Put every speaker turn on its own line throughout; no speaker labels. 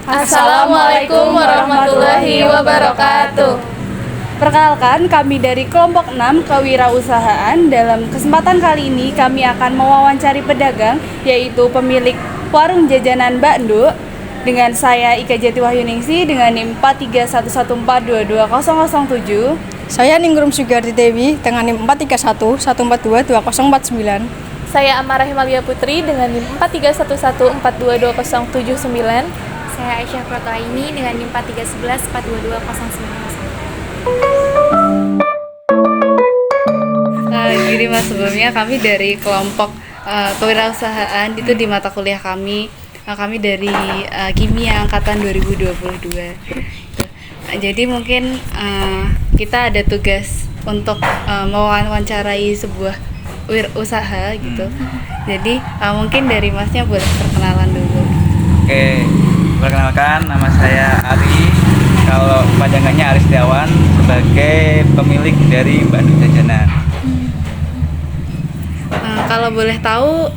Assalamualaikum warahmatullahi wabarakatuh.
Perkenalkan, kami dari kelompok 6 Kewirausahaan. Dalam kesempatan kali ini kami akan mewawancari pedagang, yaitu pemilik warung jajanan Mbak Nduk. Dengan saya Ika Jati Wahyuningsi dengan NIM 4311422007.
Saya Ningrum Sugarti Dewi dengan NIM 43114222049.
Saya Amarah Himalia Putri dengan NIM 43114222079.
Saya Aisyah Protoaini dengan NIM 4314209.
Jadi mas, sebelumnya kami dari kelompok kewirausahaan itu di mata kuliah kami. Kami dari kimia angkatan 2022. Jadi mungkin kita ada tugas untuk mewawancarai sebuah usaha gitu. Jadi mungkin dari masnya boleh perkenalan dulu.
Oke, perkenalkan, nama saya Ari. Kalau panjangannya Aris Setiawan, sebagai pemilik dari Mbak Nduk Jajanan.
Kalau boleh tahu,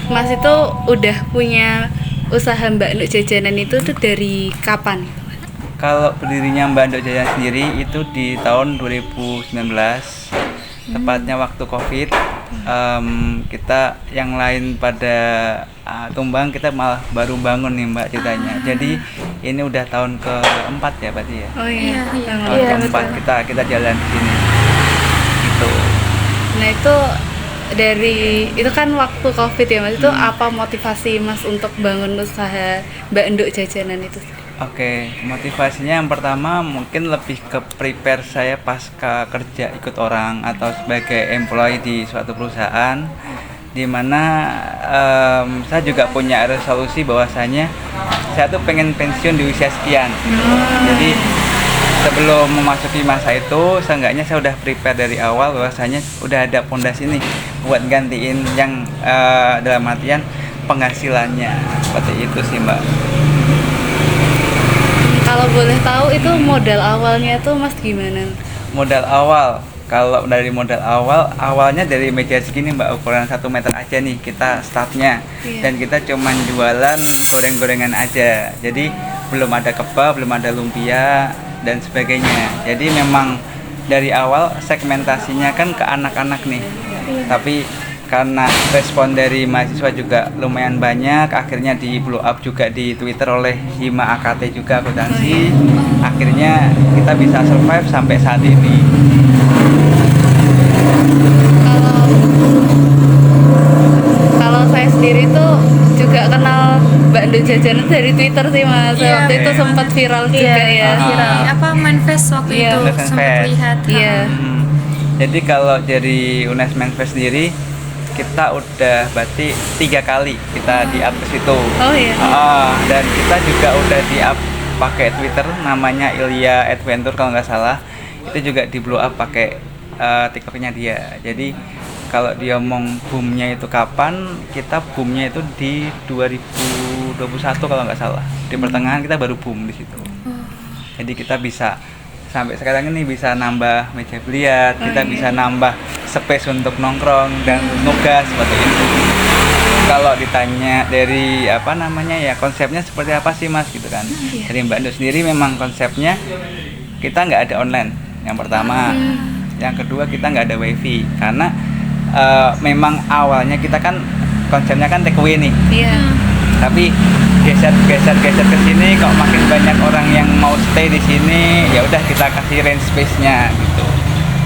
Mas itu udah punya usaha Mbak Nduk Jajanan itu tuh dari kapan?
Kalau berdirinya Mbak Nduk Jajanan sendiri itu di tahun 2019, tepatnya waktu COVID. Kita yang lain pada tumbang, kita malah baru bangun nih Mbak ceritanya. Jadi ini udah tahun keempat ya berarti ya.
Oh iya.
Tahun keempat kita jalan di sini. Gitu.
Nah itu kan waktu COVID ya Mas. Itu apa motivasi Mas untuk bangun usaha Mbak Nduk Jajanan itu?
Oke, motivasinya yang pertama mungkin lebih ke prepare saya pasca kerja ikut orang atau sebagai employee di suatu perusahaan, di mana saya juga punya resolusi bahwasanya saya tuh pengen pensiun di usia sekian. Jadi sebelum memasuki masa itu, seenggaknya saya udah prepare dari awal bahwasanya udah ada pondasi nih buat gantiin yang dalam artian penghasilannya. Seperti itu sih Mbak.
Kalau boleh tahu itu modal awalnya tuh Mas gimana?
Modal awal, kalau dari modal awalnya dari meja segini Mbak, ukuran 1 meter aja nih kita startnya. Dan kita cuman jualan goreng-gorengan aja, jadi belum ada kebab, belum ada lumpia dan sebagainya. Jadi memang dari awal segmentasinya kan ke anak-anak nih, tapi karena respon dari mahasiswa juga lumayan banyak, akhirnya di blow up juga di Twitter oleh Hima AKT juga akuntansi. Akhirnya kita bisa survive sampai saat ini.
Kalau saya sendiri tuh juga kenal Mbak Nduk Jajanan dari Twitter sih Mas. Waktu itu sempat viral juga ya.
Apa manifest waktu itu sempat lihat.
Iya.
Jadi kalau dari UNES Manifest sendiri, kita udah berarti 3 kali kita di up ke situ.
Oh iya.
Dan kita juga udah di up pakai Twitter, namanya Ilya Adventure kalau nggak salah. Itu juga di blow up pakai TikToknya dia. Jadi kalau dia ngomong boomnya itu kapan, kita boomnya itu di 2021 kalau nggak salah. Di pertengahan kita baru boom di situ. Jadi kita bisa sampai sekarang ini bisa nambah meja biliar, kita bisa nambah space untuk nongkrong dan nugas seperti itu. Kalau ditanya dari konsepnya seperti apa sih Mas gitu kan? Dari Mbak Nduk sendiri memang konsepnya kita nggak ada online. Yang pertama, yang kedua kita nggak ada wifi karena memang awalnya kita kan konsepnya kan take away nih. Tapi geser ke sini, kok makin banyak orang yang mau stay di sini, ya udah kita kasih range space-nya gitu.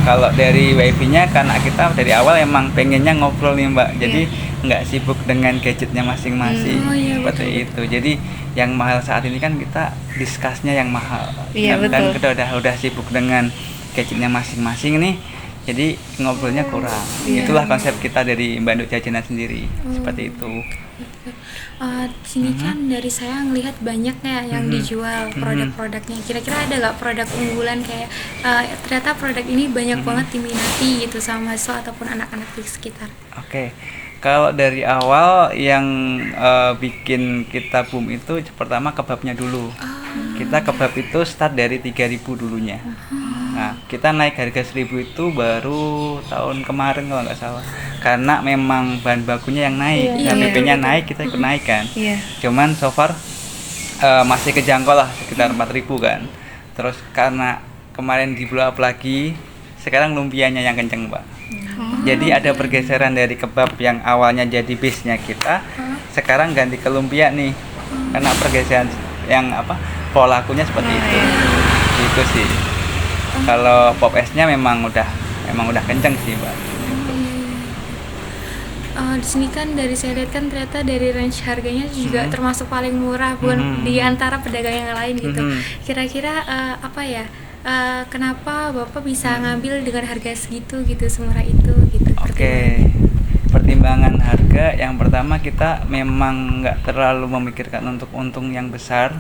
Kalau dari wifi-nya, karena kita dari awal emang pengennya ngobrol nih Mbak, jadi nggak sibuk dengan gadgetnya masing-masing. Seperti itu. Jadi yang mahal saat ini kan kita discuss-nya yang mahal. Dan kita udah sibuk dengan gadgetnya masing-masing nih, jadi ngobrolnya kurang. Itulah konsep kita dari Mbak Nduk Jajanan sendiri. Seperti itu.
Sini kan dari saya ngelihat banyak ya yang dijual produk-produknya. Kira-kira ada nggak produk unggulan kayak ternyata produk ini banyak banget diminati gitu sama mahasiswa ataupun anak-anak di sekitar?
Oke. Kalau dari awal yang bikin kita boom itu pertama kebabnya dulu. Kita kebab itu start dari 3.000 dulunya. Nah, kita naik harga 1.000 itu baru tahun kemarin kalau nggak salah. Karena memang bahan bakunya yang naik, PP-nya naik, kita ikut naik kan. Cuman so far masih kejangkau lah sekitar 4.000 kan. Terus karena kemarin di blow up lagi, sekarang lumpianya yang kenceng Mbak. Jadi ada pergeseran dari kebab yang awalnya jadi base-nya kita, sekarang ganti ke lumpia nih. Karena pergeseran yang pola lakunya seperti itu. Gitu sih. Kalau pop es-nya memang udah kenceng sih Mbak.
Di sini kan dari saya lihat kan ternyata dari range harganya juga termasuk paling murah bukan di antara pedagang yang lain gitu. Kira-kira kenapa Bapak bisa ngambil dengan harga segitu gitu, semurah itu gitu?
Oke. Pertimbangan harga yang pertama, kita memang nggak terlalu memikirkan untuk untung yang besar,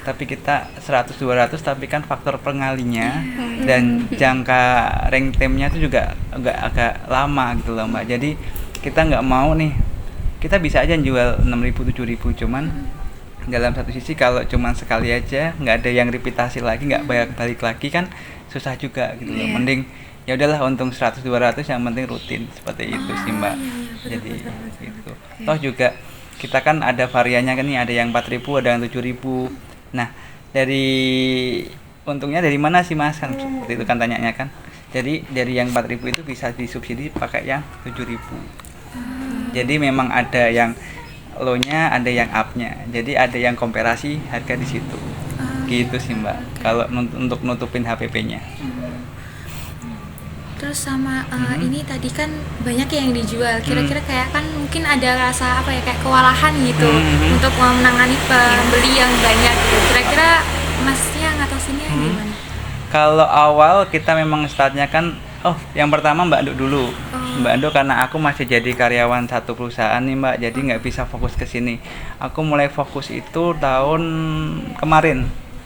tapi kita 100-200 tapi kan faktor pengalinya dan jangka range time-nya itu juga agak lama gitu loh Mbak. Jadi kita nggak mau nih, kita bisa aja jual 6.000-7.000, cuman dalam satu sisi kalau cuman sekali aja nggak ada yang reputasi lagi, nggak balik lagi kan susah juga gitu loh. Mending ya udahlah untung 100-200 yang penting rutin, seperti itu sih Mbak. Jadi gitu. Toh juga kita kan ada variannya kan nih, ada yang 4.000, ada yang 7.000. Nah, dari untungnya dari mana sih Mas, kan seperti itu kan tanyanya kan. Jadi dari yang 4.000 itu bisa disubsidi pakai yang 7.000. Jadi memang ada yang low-nya, ada yang up-nya. Jadi ada yang komparasi harga di situ. Gitu sih Mbak. Kalau untuk nutupin HPP-nya.
Terus sama ini tadi kan banyak yang dijual. Kira-kira kayak kan mungkin ada rasa kayak kewalahan gitu untuk menangani pembeli yang banyak gitu. Kira-kira Masnya ngatasinnya gimana?
Kalau awal kita memang startnya kan, yang pertama Mbak Anduk dulu. Mbak Anduk karena aku masih jadi karyawan satu perusahaan nih Mbak, jadi nggak bisa fokus ke sini. Aku mulai fokus itu tahun kemarin.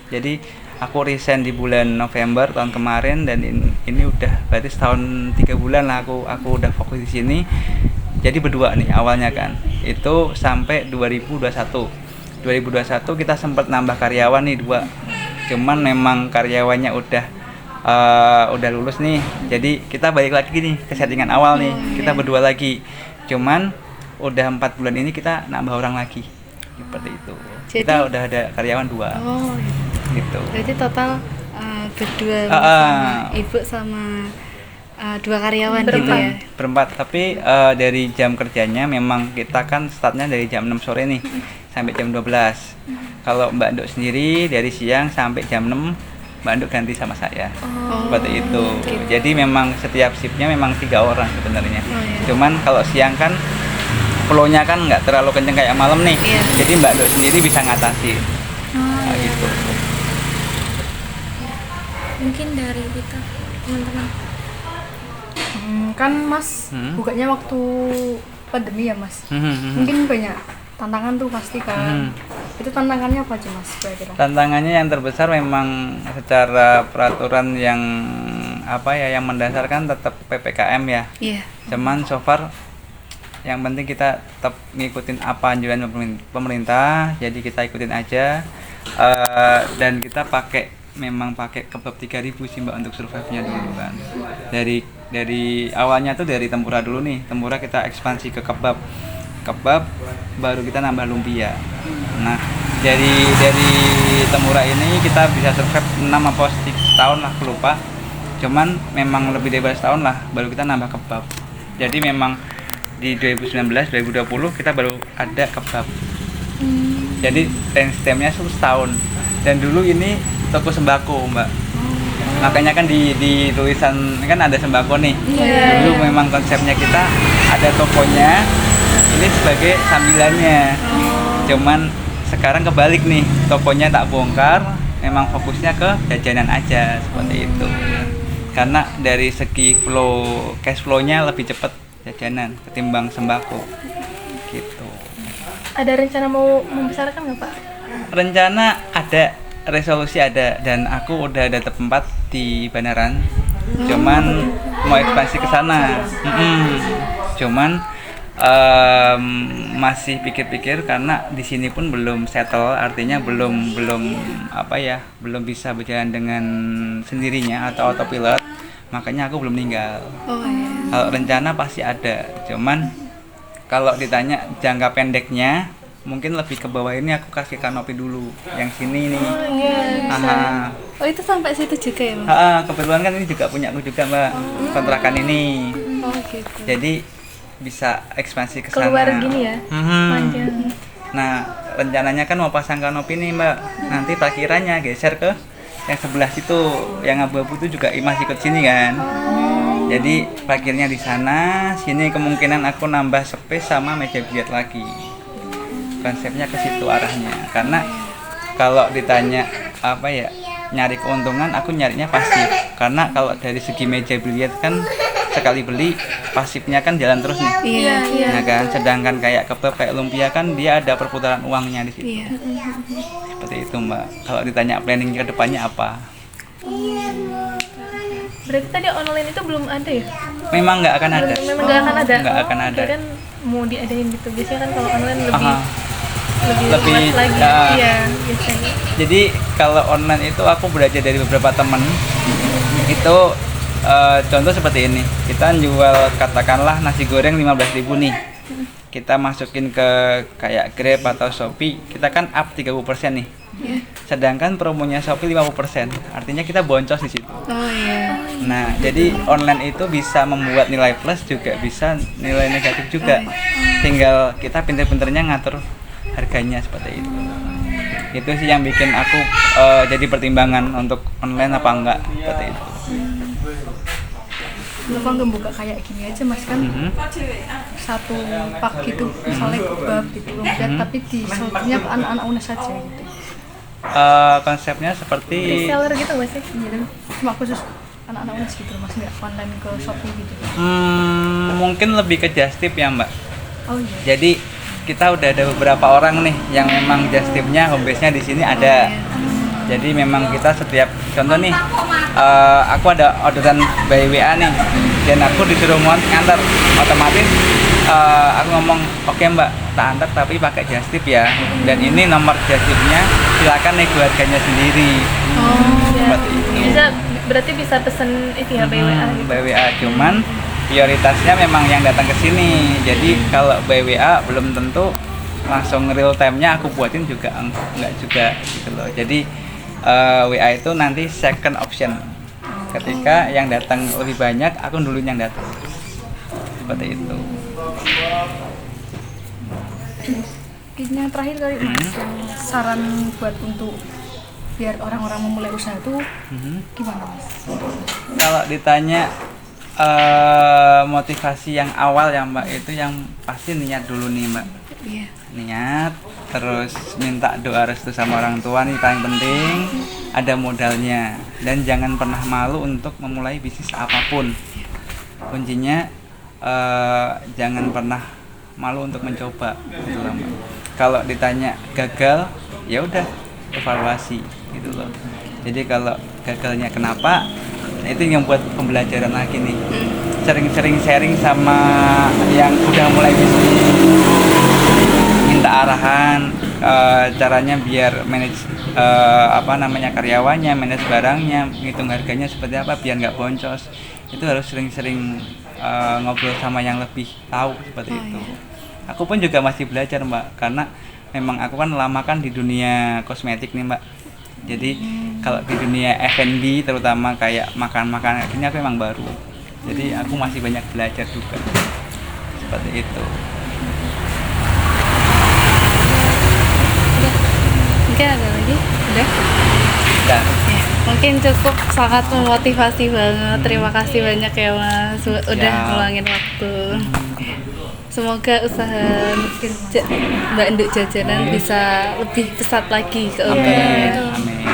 Jadi aku resign di bulan November tahun kemarin, dan ini udah berarti setahun 3 bulan lah aku udah fokus di sini. Jadi berdua nih awalnya kan. Itu sampai 2021. 2021 kita sempat nambah karyawan nih 2. Cuman memang karyawannya udah lulus nih, jadi kita balik lagi nih ke settingan awal nih, kita berdua lagi. Cuman udah 4 bulan ini kita nambah orang lagi, seperti itu. Jadi, kita udah ada karyawan 2. Gitu.
Berarti total berdua sama ibu sama 2 karyawan gitu ya?
Berempat, tapi dari jam kerjanya memang kita kan startnya dari jam 6 sore nih sampai jam 12. Kalau Mbak Anduk sendiri dari siang sampai jam 6, Mbak Anduk ganti sama saya. Seperti itu. Gitu. Jadi memang setiap shiftnya memang 3 orang sebenarnya. Cuman kalau siang kan flow-nya kan nggak terlalu kenceng kayak malam nih. Jadi Mbak Anduk sendiri bisa ngatasi. Gitu.
Mungkin dari kita teman-teman.
Kan Mas bukanya waktu pandemi ya Mas. Mungkin banyak tantangan tuh pasti kan. Itu tantangannya apa aja Mas kira-kira?
Tantangannya yang terbesar memang secara peraturan yang yang mendasarkan tetap PPKM ya. Cuman so far yang penting kita tetap ngikutin apa anjuran pemerintah, jadi kita ikutin aja. Dan kita memang pakai kebab 3.000 sih Mbak untuk survive-nya dulu kan. Dari awalnya tuh dari tempura dulu nih. Tempura kita ekspansi ke kebab baru kita nambah lumpia. Nah, dari tempura ini kita bisa survive 6 atau 7 tahun lah, aku lupa. Cuman memang lebih dari setahun lah baru kita nambah kebab. Jadi memang di 2019 2020 kita baru ada kebab. Jadi range time-nya setahun. Dan dulu ini toko sembako Mbak. Makanya kan di tulisan kan ada sembako nih. Dulu memang konsepnya kita ada tokonya, ini sebagai sambilannya. Cuman sekarang kebalik nih, tokonya tak bongkar, memang fokusnya ke jajanan aja, seperti itu. Karena dari segi cash flow-nya lebih cepat jajanan ketimbang sembako. Gitu.
Ada rencana mau membesarkan nggak Pak?
Rencana ada, resolusi ada, dan aku udah ada tempat di Banaran. Cuman mau ekspansi ke sana. Cuman masih pikir-pikir karena di sini pun belum settle, artinya belum bisa berjalan dengan sendirinya atau autopilot. Makanya aku belum tinggal. Kalau rencana pasti ada. Cuman kalau ditanya jangka pendeknya mungkin lebih ke bawah ini aku kasih kanopi dulu. Yang sini nih.
Iya.
Aha.
Oh itu sampai situ juga ya Mas?
Kebetulan kan ini juga punya aku juga Mbak, kontrakan ini.
Oh gitu.
Jadi bisa ekspansi ke sana.
Keluar gini ya.
Mhm.
Panjang.
Nah, rencananya kan mau pasang kanopi nih Mbak. Nanti parkirannya geser ke yang sebelah situ, yang abu-abu itu juga masih ikut sini kan. Jadi parkirnya di sana, sini kemungkinan aku nambah space sama meja biliar lagi. Konsepnya ke situ arahnya. Karena kalau ditanya apa ya, nyari keuntungan, aku nyarinya pasif. Karena kalau dari segi meja biliar kan sekali beli pasifnya kan jalan terus nih.
Iya.
Nah kan, sedangkan kayak kebab kayak lumpia kan dia ada perputaran uangnya di situ.
Iya.
Seperti itu Mbak. Kalau ditanya planning ke depannya apa?
Berarti tadi online itu belum ada ya?
Memang nggak akan ada.
Memang nggak akan ada.
Nggak akan ada.
Kan mau diadain gitu. Biasanya kan kalau online lebih
Aha.
lebih
Lebih,
luas lagi.
ya.
Iya, biasanya.
Jadi kalau online itu aku belajar dari beberapa teman. Itu contoh seperti ini. Kita jual katakanlah nasi goreng 15.000 nih. Kita masukin ke kayak Grab atau Shopee, kita kan up 30% nih. Sedangkan promonya Shopee 50%. Artinya kita boncos di situ.
Oh iya.
Nah, jadi online itu bisa membuat nilai plus juga bisa nilai negatif juga. Tinggal kita pinter-pinternya ngatur harganya seperti itu. Itu sih yang bikin aku jadi pertimbangan untuk online apa enggak seperti itu.
Kenapa nggak buka kayak gini aja Mas kan? Satu pak gitu, misalnya kebab gitu, lumpia, tapi disoalnya ke anak-anak UNES saja gitu.
Konsepnya seperti
Reseller gitu nggak sih?
Iya, dan cuma khusus anak-anak UNES gitu, Mas, nggak online ke Shopee gitu.
mungkin lebih ke just tip ya Mbak.
Oh iya.
Jadi kita udah ada beberapa orang nih yang memang just tipnya home base-nya di sini ada. Jadi memang kita setiap contoh nih, aku ada orderan by WA nih, dan aku disuruh ngantar, otomatis aku ngomong oke Mbak, tak antar tapi pakai just tip ya. Dan ini nomor just tipnya, silakan nego harganya sendiri. Seperti itu.
Berarti bisa pesen itu ya by WA gitu.
By WA, cuman prioritasnya memang yang datang ke sini. Jadi kalau by WA belum tentu langsung real time-nya aku buatin juga enggak juga gitu loh. Jadi WA itu nanti second option. Ketika yang datang lebih banyak, aku dulu yang datang. Seperti itu.
Mungkin yang terakhir kali Mas, yang saran buat untuk biar orang-orang memulai usaha itu gimana Mas?
Kalau ditanya motivasi yang awal ya Mbak, itu yang pasti niat dulu nih Mbak.
Iya.
Niat, terus minta doa restu sama orang tua nih paling penting, ada modalnya, dan jangan pernah malu untuk memulai bisnis apapun. Kuncinya jangan pernah malu untuk mencoba gitu loh Mbak. Kalau ditanya gagal, ya udah evaluasi gitu loh. Jadi kalau gagalnya kenapa, nah itu yang buat pembelajaran lagi nih. Sering-sering sharing sama yang udah mulai bisnis, minta arahan caranya biar manage karyawannya, manage barangnya, ngitung harganya seperti apa biar nggak boncos. Itu harus sering-sering ngobrol sama yang lebih tahu seperti itu. Aku pun juga masih belajar Mbak, karena memang aku kan lama kan di dunia kosmetik nih Mbak. Jadi kalau di dunia F&B terutama kayak makan-makan ini aku memang baru. Jadi aku masih banyak belajar juga seperti itu.
Mungkin ada lagi? Udah?
Dan
Ya, mungkin cukup sangat memotivasi banget. Terima kasih banyak ya Mas, udah
Siap.
ngeluangin waktu. Semoga usaha Mbak Nduk Jajanan bisa lebih pesat lagi keuntungannya.
amin.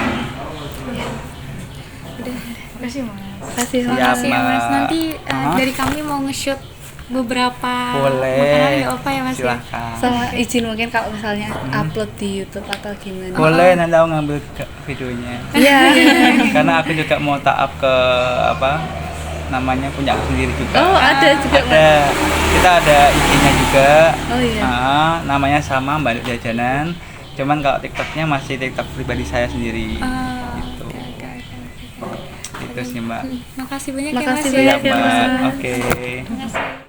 Terima kasih Mas.
Terima kasih Mas.
Siap,
Makasih ya Mas.
Mbak.
Nanti
Hah?
dari kami mau nge-shoot beberapa
Boleh.
makanan nggak apa ya Mas ya?
Silakan.
Sama izin mungkin kalau misalnya upload di YouTube atau gimana.
Boleh nanti aku ngambil videonya.
Iya.
Karena aku juga mau up ke namanya punya aku sendiri juga.
Oh, ada juga Mas.
Ada. Kita ada IG-nya juga.
Oh iya.
Namanya sama Mbak Nduk Jajanan. Cuman kalau TikTok-nya masih TikTok pribadi saya sendiri. Gitu.
Oke.
Itu sih Mbak.
Makasih banyak
Makasih
ya Mas.
banyak ya, Mas.
Oke.
Makasih.